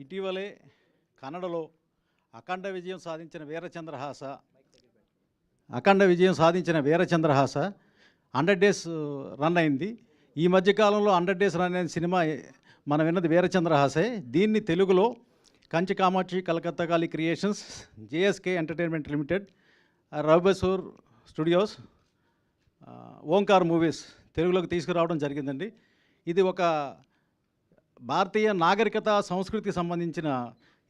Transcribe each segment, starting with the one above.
ఇటీవలే కన్నడలో అఖండ విజయం సాధించిన వీరచంద్రహాస 100 డేస్ రన్ అయింది. ఈ మధ్యకాలంలో 100 డేస్ రన్ అయిన సినిమా మనం విన్నది వీరచంద్రహాసే. దీన్ని తెలుగులో కంచి కామాక్షి కలకత్తా కాళీ creations, JSK entertainment limited, రవిబసూర్ studios, Omkar movies తెలుగులోకి తీసుకురావడం జరిగిందండి. ఇది ఒక భారతీయ నాగరికత సంస్కృతికి సంబంధించిన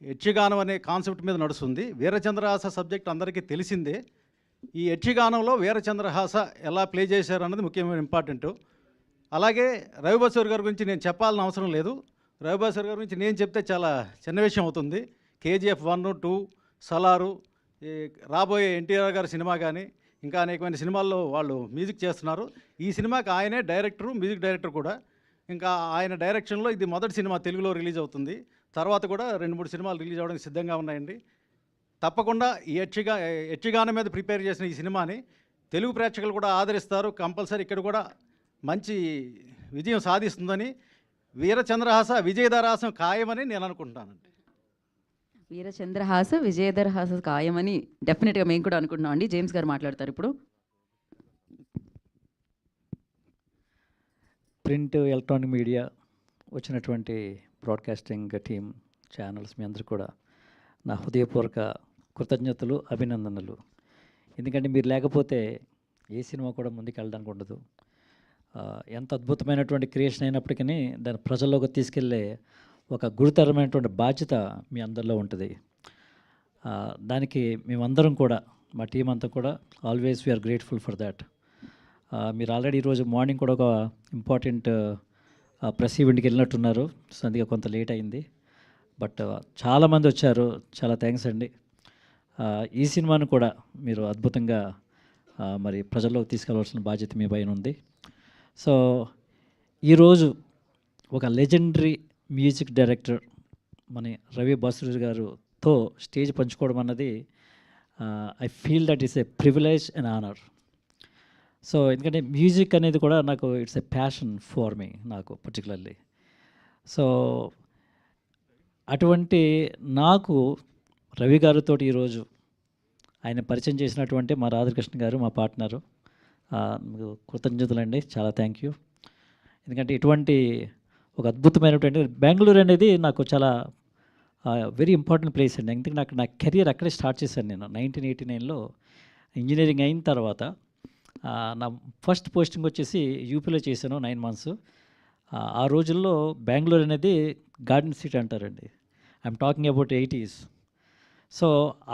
యక్షగానం అనే కాన్సెప్ట్ మీద నడుస్తుంది. వీరచంద్రహాస సబ్జెక్ట్ అందరికీ తెలిసిందే. ఈ యక్షగానంలో వీరచంద్రహాస ఎలా ప్లే చేశారన్నది ముఖ్యమైన ఇంపార్టెంట్. అలాగే రవిబసూర్ గారి గురించి నేను చెప్పాలని అవసరం లేదు. రవిబసూర్ గారి గురించి నేను చెప్తే చాలా చిన్న విషయం అవుతుంది. కేజీఎఫ్ 1, 2, సలారు, రాబోయే ఎన్టీఆర్ గారి సినిమా కానీ ఇంకా అనేకమైన సినిమాల్లో వాళ్ళు మ్యూజిక్ చేస్తున్నారు. ఈ సినిమాకి ఆయనే డైరెక్టరు, మ్యూజిక్ డైరెక్టర్ కూడా. ఇంకా ఆయన డైరెక్షన్లో ఇది మొదటి సినిమా తెలుగులో రిలీజ్ అవుతుంది. తర్వాత కూడా 2-3 సినిమాలు రిలీజ్ అవ్వడానికి సిద్ధంగా ఉన్నాయండి. తప్పకుండా ఈ యక్షగానం మీద ప్రిపేర్ చేసిన ఈ సినిమాని తెలుగు ప్రేక్షకులు కూడా ఆదరిస్తారు. కంపల్సరీ ఇక్కడ కూడా మంచి విజయం సాధిస్తుందని, వీరచంద్రహాస విజయదరహాసం ఖాయమని నేను అనుకుంటున్నానండి. వీరచంద్రహాస విజయదరహాస ఖాయమని డెఫినెట్గా మేము కూడా అనుకుంటున్నాం అండి. జేమ్స్ గారు మాట్లాడతారు ఇప్పుడు. ప్రింట్, ఎలక్ట్రానిక్ మీడియా వచ్చినటువంటి బ్రాడ్కాస్టింగ్ టీమ్, ఛానల్స్, మీ అందరూ కూడా నా హృదయపూర్వక కృతజ్ఞతలు, అభినందనలు. ఎందుకంటే మీరు లేకపోతే ఏ సినిమా కూడా ముందుకు వెళ్ళడానికి ఉండదు. ఎంత అద్భుతమైనటువంటి క్రియేషన్ అయినప్పటికీ దాన్ని ప్రజల్లోకి తీసుకెళ్ళే ఒక గురుతరమైనటువంటి బాధ్యత మీ అందరిలో ఉంటుంది. దానికి మేమందరం కూడా, మా టీం అంతా కూడా always we are grateful for that. మీరు ఆల్రెడీ ఈరోజు మార్నింగ్ కూడా ఒక ఇంపార్టెంట్ ప్రెస్ ఈవెంట్కి వెళ్ళినట్టున్నారు. సో అందుకే కొంత లేట్ అయింది. బట్ చాలామంది వచ్చారు, చాలా థ్యాంక్స్ అండి. ఈ సినిమాను కూడా మీరు అద్భుతంగా మరి ప్రజల్లోకి తీసుకెళ్ళవలసిన బాధ్యత మీ పైన ఉంది. సో ఈరోజు ఒక లెజెండరీ మ్యూజిక్ డైరెక్టర్ మన రవి బసూర్ గారుతో స్టేజ్ పంచుకోవడం అన్నది I feel that is a privilege and honour. So ఎందుకంటే మ్యూజిక్ అనేది కూడా నాకు it's a passion for me, నాకు పర్టికులర్లీ. సో అటువంటి నాకు రవి గారితో ఈరోజు ఆయన పరిచయం చేసినటువంటి మా రాధాకృష్ణ గారు, మా పార్ట్నరు, మీకు కృతజ్ఞతలండి, చాలా థ్యాంక్ యూ. ఎందుకంటే ఇటువంటి ఒక అద్భుతమైనటువంటి బెంగళూరు అనేది నాకు చాలా వెరీ ఇంపార్టెంట్ ప్లేస్ అండి. ఎందుకంటే నా కెరియర్ అక్కడే స్టార్ట్ చేశాను నేను 1989లో. ఇంజనీరింగ్ అయిన తర్వాత నా ఫస్ట్ పోస్టింగ్ వచ్చేసి యూపీలో చేశాను 9 months. ఆ రోజుల్లో బెంగళూరు అనేది గార్డెన్ సిటీ అంటారండి. I'm talking about 80s. So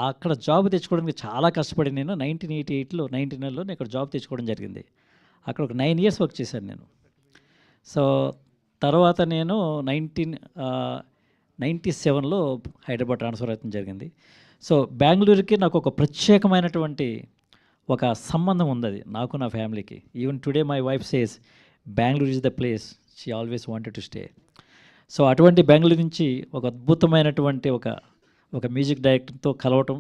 అక్కడ జాబ్ తెచ్చుకోవడానికి చాలా కష్టపడి నేను 1989లో నేను ఇక్కడ జాబ్ తెచ్చుకోవడం జరిగింది. అక్కడ ఒక 9 years వర్క్ చేశాను నేను. సో తర్వాత నేను 1997లో హైదరాబాద్ ట్రాన్స్ఫర్ అవ్వడం జరిగింది. సో బెంగళూరుకి నాకు ఒక ప్రత్యేకమైనటువంటి ఒక సంబంధం ఉంది, అది నాకు, నా ఫ్యామిలీకి. Even today my wife says Bengaluru is the place she always wanted to stay. So అటువంటి బెంగళూరు నుంచి ఒక అద్భుతమైనటువంటి ఒక మ్యూజిక్ డైరెక్టర్తో కలవటం,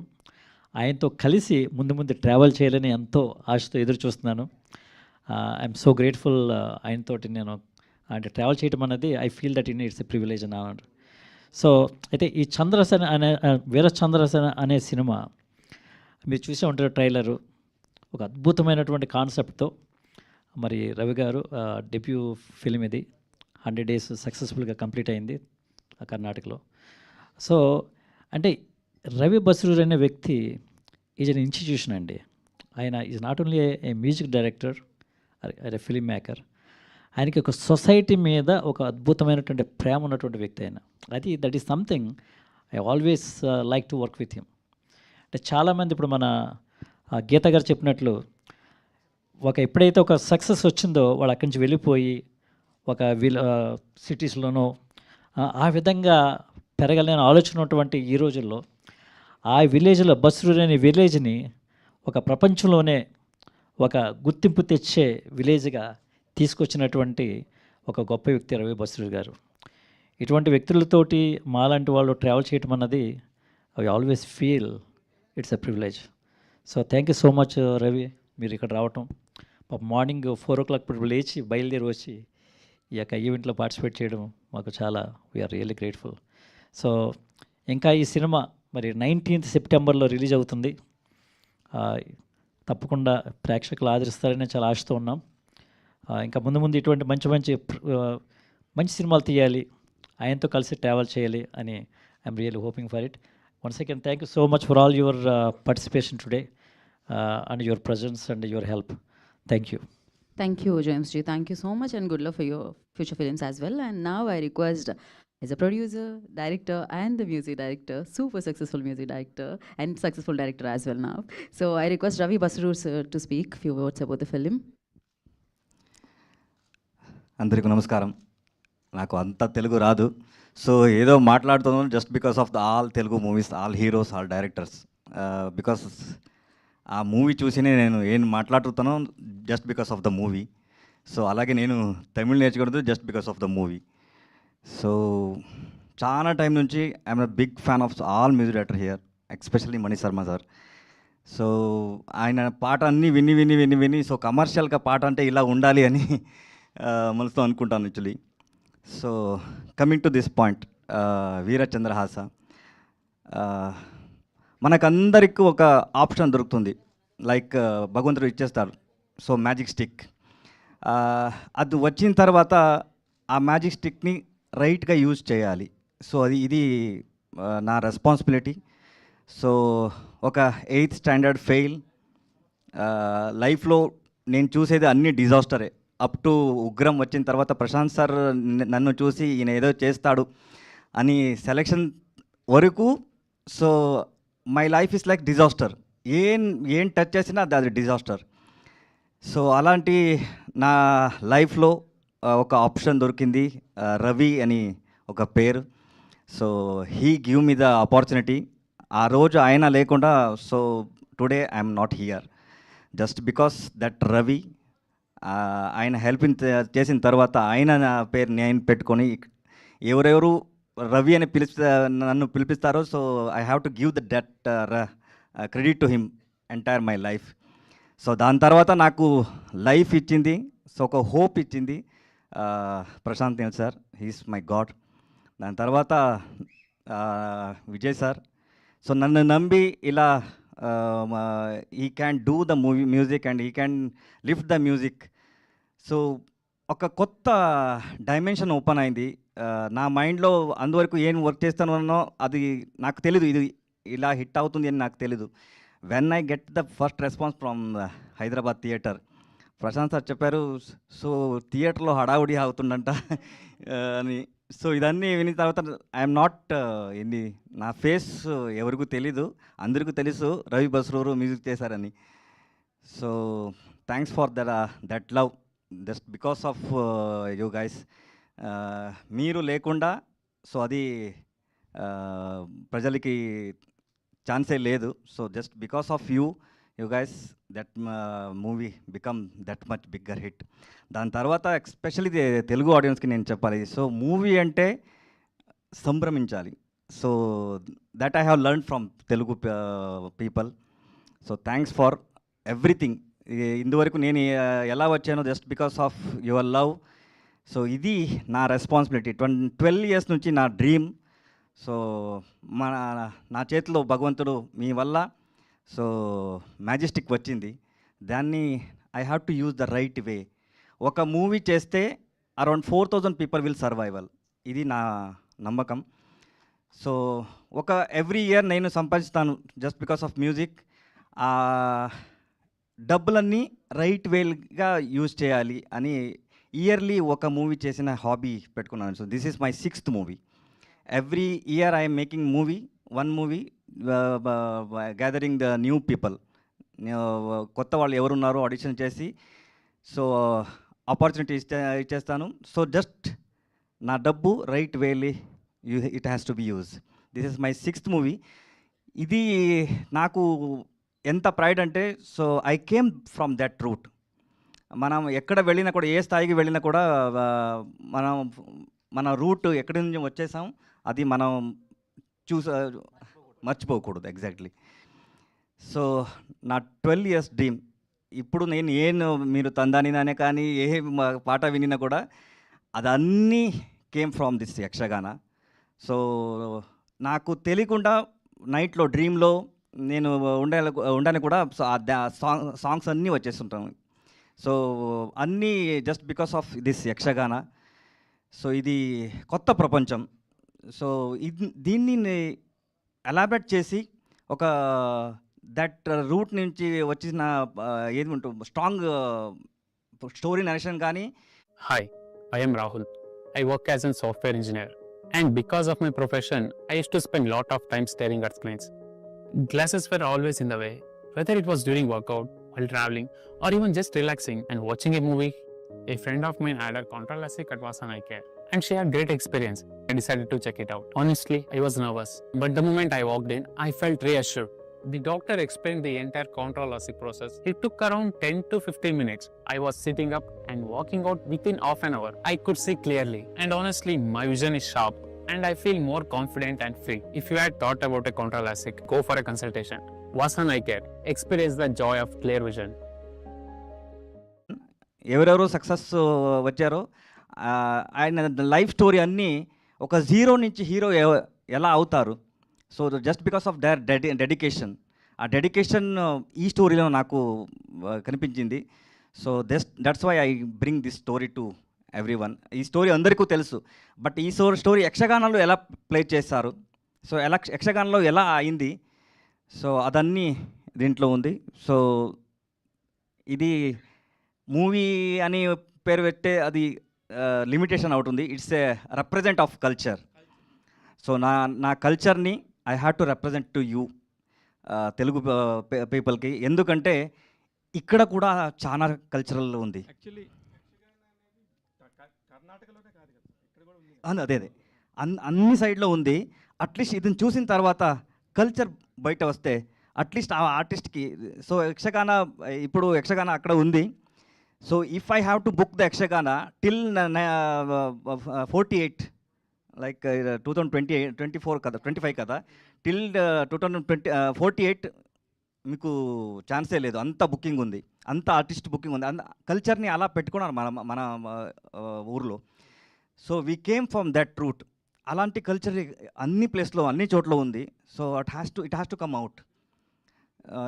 ఆయనతో కలిసి ముందు ట్రావెల్ చేయాలని ఎంతో ఆశతో ఎదురు చూస్తున్నాను. I'm so grateful. ఆయనతోటి నేను అంటే ట్రావెల్ చేయడం అనేది I feel that it's a privilege అని అన్నాడు. సో అయితే ఈ చంద్రసేన అనే వీరచంద్రసేన అనే సినిమా మీరు చూసే ఉంటారు ట్రైలరు. ఒక అద్భుతమైనటువంటి కాన్సెప్ట్తో మరి రవి గారు డెబ్యూ ఫిలిం ఇది. 100 days సక్సెస్ఫుల్గా కంప్లీట్ అయింది కర్ణాటకలో. సో అంటే రవి బసూర్ అనే వ్యక్తి ఈజ్ అన్ ఇన్స్టిట్యూషన్ అండి. ఆయన is not only A music director, A film maker. ఆయనకి ఒక సొసైటీ మీద ఒక అద్భుతమైనటువంటి ప్రేమ ఉన్నటువంటి వ్యక్తి ఆయన. That is something I always like to work with him. అంటే చాలామంది ఇప్పుడు మన గీత గారు చెప్పినట్లు ఎప్పుడైతే ఒక సక్సెస్ వచ్చిందో వాళ్ళు అక్కడి నుంచి వెళ్ళిపోయి ఒక సిటీస్లోనో ఆ విధంగా పెరగలేని ఆలోచన ఉన్నటువంటి ఈ రోజుల్లో ఆ విలేజ్లో, బసూర్ అనే విలేజ్ని ఒక ప్రపంచంలోనే ఒక గుర్తింపు తెచ్చే విలేజ్గా తీసుకొచ్చినటువంటి ఒక గొప్ప వ్యక్తి రవి బసూర్ గారు. ఇటువంటి వ్యక్తులతోటి మాలాంటి వాళ్ళు ట్రావెల్ చేయటం అన్నది I always feel it's a privilege. So thank you so much Ravi, మీరు ఇక్కడ రావటం. మార్నింగ్ 4 o'clock ఇప్పుడు లేచి బయలుదేరి వచ్చి ఈ యొక్క ఈవెంట్లో పార్టిసిపేట్ చేయడం మాకు చాలా వీఆర్ రియల్లీ గ్రేట్ఫుల్. సో ఇంకా ఈ సినిమా మరి 19th సెప్టెంబర్లో రిలీజ్ అవుతుంది. ఆ, తప్పకుండా ప్రేక్షకులు ఆదరిస్తారని చాలా ఆశతో ఉన్నాం. ఇంకా ముందు ముందు ఇటువంటి మంచి సినిమాలు తీయాలి, ఆయనతో కలిసి ట్రావెల్ చేయాలి అని I'm really hoping for it. Once again thank you so much for all your participation today and your presence and your help. Thank you. Thank you, James G. Thank you so much and good luck for your future films as well. And now I request, as a producer, director, and the music director, super successful music director and successful director as well now. So I request Ravi Basrur sir to speak few words about the film. అందరికీ నమస్కారం. నాకు అంత తెలుగు రాదు, so ఏదో మాట్లాడుతున్నాను just because of the all Telugu movies, all heroes, all directors. Because ఆ movie చూసినే నేను ఏం మాట్లాడుతానో just because of the movie. So అలాగే నేను తమిళ్ నేర్చుకున్నది just because of the movie. So చాలా టైం నుంచి I'm a big fan of all music director here, especially Mani Sharma sir. So ఆయన పాట అన్నీ విని విని విని విని సో కమర్షియల్గా పాట అంటే ఇలా ఉండాలి అని మనసుతో అనుకుంటాను actually. So coming to this point, Veerachandrahasa మనకందరికీ ఒక ఆప్షన్ దొరుకుతుంది, లైక్ భగవంతుడు ఇచ్చేస్తారు. సో మ్యాజిక్ స్టిక్, అది వచ్చిన తర్వాత ఆ మ్యాజిక్ స్టిక్ని రైట్గా యూజ్ చేయాలి. సో ఇది నా రెస్పాన్సిబిలిటీ. సో ఒక 8th స్టాండర్డ్ ఫెయిల్, లైఫ్లో నేను చూసేది అన్ని డిజాస్టరే. అప్ టు ఉగ్రం వచ్చిన తర్వాత ప్రశాంత్ సార్ నన్ను చూసి ఈయన ఏదో చేస్తాడు అని సెలెక్షన్ వరకు, so my life is like disaster. ఏం టచ్ చేసినా అది డిజాస్టర్. సో అలాంటి నా లైఫ్లో ఒక ఆప్షన్ దొరికింది, రవి అని ఒక పేరు. So he give me the opportunity. ఆ రోజు ఆయన లేకుండా so today I'm not here, just because that Ravi. ఆయన హెల్ప్ చేసిన తర్వాత ఆయన నా పేరు నేను పెట్టుకొని ఎవరెవరు రవి అని నన్ను పిలిపిస్తారో, so I have to give that credit to him entire my life. So దాని తర్వాత నాకు లైఫ్ ఇచ్చింది, సో ఒక హోప్ ఇచ్చింది Prashanth Neel sir, he's my god. దాని తర్వాత విజయ్ సార్. సో నన్ను నమ్మి ఇలా he can do the music and he can lift the music. So ఒక కొత్త డైమెన్షన్ ఓపెన్ అయింది నా మైండ్లో. అందువరకు ఏం వర్క్ చేస్తానో అది నాకు తెలీదు, ఇది ఇలా హిట్ అవుతుంది అని నాకు తెలీదు. When I get the first response from Hyderabad theatre, Prashanth sir చెప్పారు, సో థియేటర్లో హడావుడి అవుతుందంట అని. సో ఇదన్నీ విని తర్వాత ఐఎమ్ నాట్ ఏంది నా ఫేస్ ఎవరికూ తెలీదు, అందరికీ తెలుసు రవి బస్రూరు మ్యూజిక్ చేశారని. So thanks for that love, just because of you guys. మీరు లేకుండా సో అది ప్రజలకి ఛాన్సే లేదు. So just because of you guys that movie become that much bigger hit. దాని తర్వాత ఎస్పెషల్లీ తెలుగు ఆడియన్స్కి నేను చెప్పాలి, సో మూవీ అంటే సంభ్రమించాలి. So that I have learn from Telugu people. So thanks for everything. ఇందువరకు నేను ఎలా వచ్చానో just because of your love. So ఇది నా రెస్పాన్సిబిలిటీ. 12 years నుంచి నా డ్రీమ్. సో నా చేతిలో భగవంతుడు మీ వల్ల సో మ్యాజెస్టిక్ వచ్చింది. దాన్ని I have to use the right way. ఒక మూవీ చేస్తే అరౌండ్ 4,000 people విల్ సర్వైవల్, ఇది నా నమ్మకం. సో ఒక ఎవ్రీ ఇయర్ నేను సంపాదిస్తాను జస్ట్ బికాస్ ఆఫ్ మ్యూజిక్. డబ్బులన్నీ రైట్ వేగా యూజ్ చేయాలి అని ఇయర్లీ ఒక మూవీ చేసిన హాబీ పెట్టుకున్నాను. So this is my 6th movie. Every year I'm making one movie, gathering the new people, కొత్త వాళ్ళు ఎవరున్నారో ఆడిషన్ చేసి సో ఆపర్చునిటీ ఇచ్చేస్తాను. సో జస్ట్ నా డబ్బు right wavy it has to be use. This is my 6th movie. ఇది నాకు ఎంత ప్రైడ్ అంటే, so I came from that route. మనం ఎక్కడ వెళ్ళినా కూడా, ఏ స్థాయికి వెళ్ళినా కూడా మన రూట్ ఎక్కడి నుంచి వచ్చేసాం అది మనం మర్చిపోకూడదు. ఎగ్జాక్ట్లీ. సో నా 12 years డ్రీమ్. ఇప్పుడు నేను మీరు తందానినానే కానీ ఏ పాట వినినా కూడా అదన్నీ came from this Yakshagana. So నాకు తెలియకుండా నైట్లో డ్రీమ్లో నేను ఉండని కూడా సాంగ్స్ అన్నీ వచ్చేస్తుంటాను. సో అన్నీ just because of this Yakshagana. So ఇది కొత్త ప్రపంచం. సో దీన్ని ఎలాబరేట్ చేసి ఒక దట్ రూట్ నుంచి వచ్చిన ఏది ఉంటుంది స్ట్రాంగ్ స్టోరీ నరేషన్ కానీ. Hi, I am Rahul. I work as a software engineer. And because of my profession, I used to spend a lot of time staring at screens. Glasses were always in the way, whether it was during workout, while traveling, or even just relaxing and watching a movie. A friend of mine had a contact LASIK at Vasan Eye Care, and she had great experience. I decided to check it out. Honestly, I was nervous, but the moment I walked in, I felt reassured. The doctor explained the entire control LASIK process. It took around 10 to 15 minutes. I was sitting up and walking out within half an hour. I could see clearly, and honestly, my vision is sharp, and I feel more confident and free. If you had thought about a control LASIK, go for a consultation. Vasan Eye Care. Experience the joy of clear vision. ఎవరెవరు success వచ్చారో ఆయన life story అన్నీ ఒక zero నుంచి hero ఎలా అవుతారు. So just because of their dedication. ఆ dedication ఈ స్టోరీలో నాకు కనిపించింది. So that's why I bring this story to everyone. ఈ స్టోరీ అందరికీ తెలుసు, బట్ ఈ స్టోరీ యక్షగానంలో ఎలా ప్లే చేస్తారు, సో యక్షగానంలో ఎలా అయింది, సో అదన్నీ దీంట్లో ఉంది. సో ఇది మూవీ అని పేరు పెట్టే అది లిమిటేషన్ అవుతుంది. It's a represent of culture. So నా కల్చర్ని I have to represent to you Telugu పీపుల్కి. ఎందుకంటే ఇక్కడ కూడా చాలా కల్చరల్ ఉంది. యాక్చువల్లీ కర్ణాటకలోనే కాదు కదా, ఇక్కడ కూడా ఉంది. అదే అన్ని సైడ్లో ఉంది. అట్లీస్ట్ ఇది చూసిన తర్వాత కల్చర్ బయట వస్తే అట్లీస్ట్ ఆ ఆర్టిస్ట్కి సో ఇప్పుడు యక్షగాన అక్కడ ఉంది. So if I have to book the Yakshagana till 48 like 2024 కదా, 25 కదా, టిల్ 2048 మీకు ఛాన్సే లేదు. అంత బుకింగ్ ఉంది, అంత ఆర్టిస్ట్ బుకింగ్ ఉంది. కల్చర్ని అలా పెట్టుకున్నారు మన ఊర్లో. So we came from that route. అలాంటి కల్చర్ అన్ని ప్లేస్లో అన్ని చోట్ల ఉంది. So it has to come out.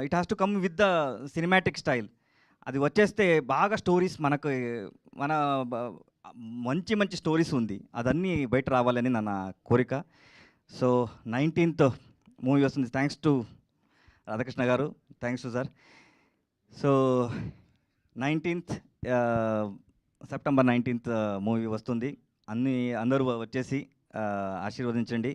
It has to come with the cinematic style. అది వచ్చేస్తే బాగా స్టోరీస్ మన మంచి స్టోరీస్ ఉంది, అదన్నీ బయట రావాలని నా కోరిక. సో 19th మూవీ వస్తుంది. థ్యాంక్స్ టు రాధాకృష్ణ గారు, thanks to sir. So 19th September 19th movie వస్తుంది. అందరూ వచ్చేసి ఆశీర్వదించండి.